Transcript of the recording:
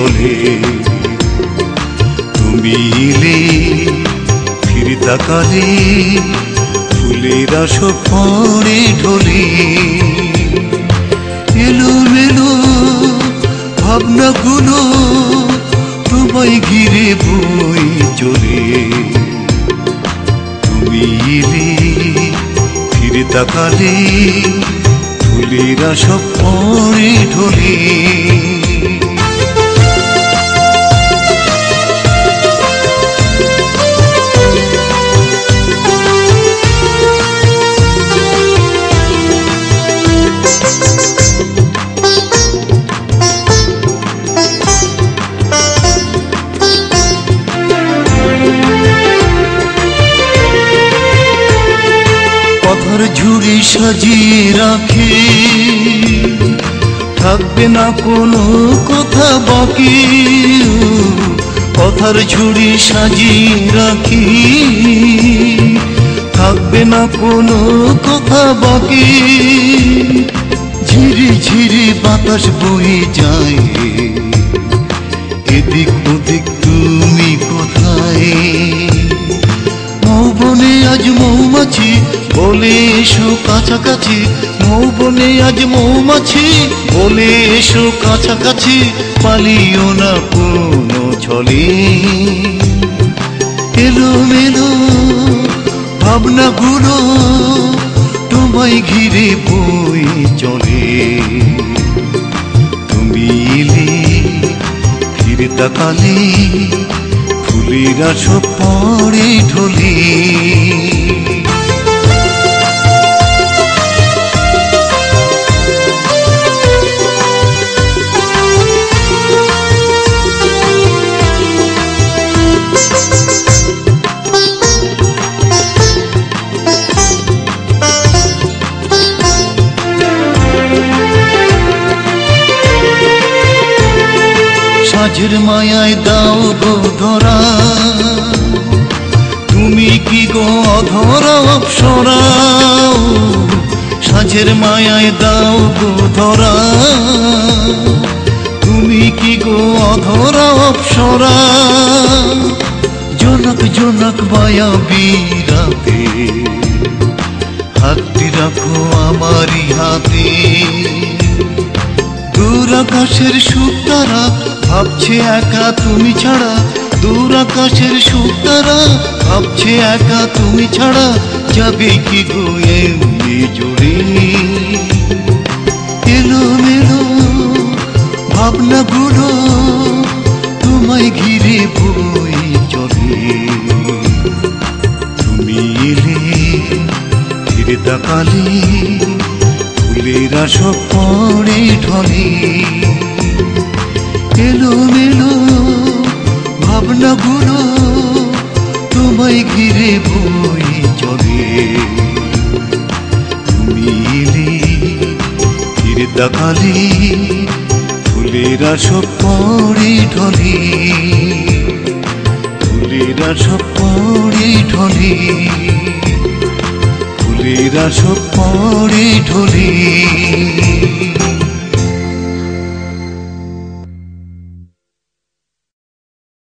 ঢলে। তুমি এলে ফিরে তাকালে ফুলেরা সব পড়ে ঢলে। এলোমেলো ভাবনাগুলো তোমায় ঘিরে বই চলে। তুমি এলে ফিরে তাকালে ফুলেরা সব পড়ে ঢলে। কথার ঝুড়ি সাজিয়ে রাখে, থাকবে না কোনো কথা বাকি। কথার ঝুড়ি সাজিয়ে রাখি, থাকবে না কোনো কথা বাকি। ঝিরি ঝিরি বাতাস বয়ে যায়, এদিক ওদিক তুমি কোথায়? মৌবনে আজ মৌমাছি বলে এসো কাছাকাছি। মৌবনে আজ মৌমাছি বলে এসো কাছাকাছি। পালিও না কোনো ছলে। এলোমেলো ভাবনাগুলো তোমায় ঘিরে বই চলে। তুমি এলে ফিরে তাকালে ফুলেরা সব পড়ে ঢলে। সাজের মায়ায় দাও গো ধরা, তুমি কি গো অধরা অপ্সরা? সাজের মায়ায় দাও গো ধরা, তুমি কি গো অধরা অপ্সরা? জনক জনক মায়াবী রাতে হাতটি রাখো আমারই হাতে। দূর আকাশের সুখ তারা ভাবছে একা তুমি ছাড়া। দূর আকাশের সুখ তারা ভাবছে একা তুমি ছাড়া। যাবে কি গো এমনি জুড়ে? এলোমেলো ভাবনাগুলো তোমায় ঘিরে বই চলে। তুমি এলে ফিরে তাকালে ফুলেরা সব পড়ে ঢলে। এলোমেলো ভাবনাগুলো তোমায় ঘিরে বই চলে। তুমি এলে ফিরে তাকালে ফুলেরা সব পড়ে ঢলে। ফুলেরা সব পড়ে ঢলে। ফুলেরা সব পড়ে ঢলে।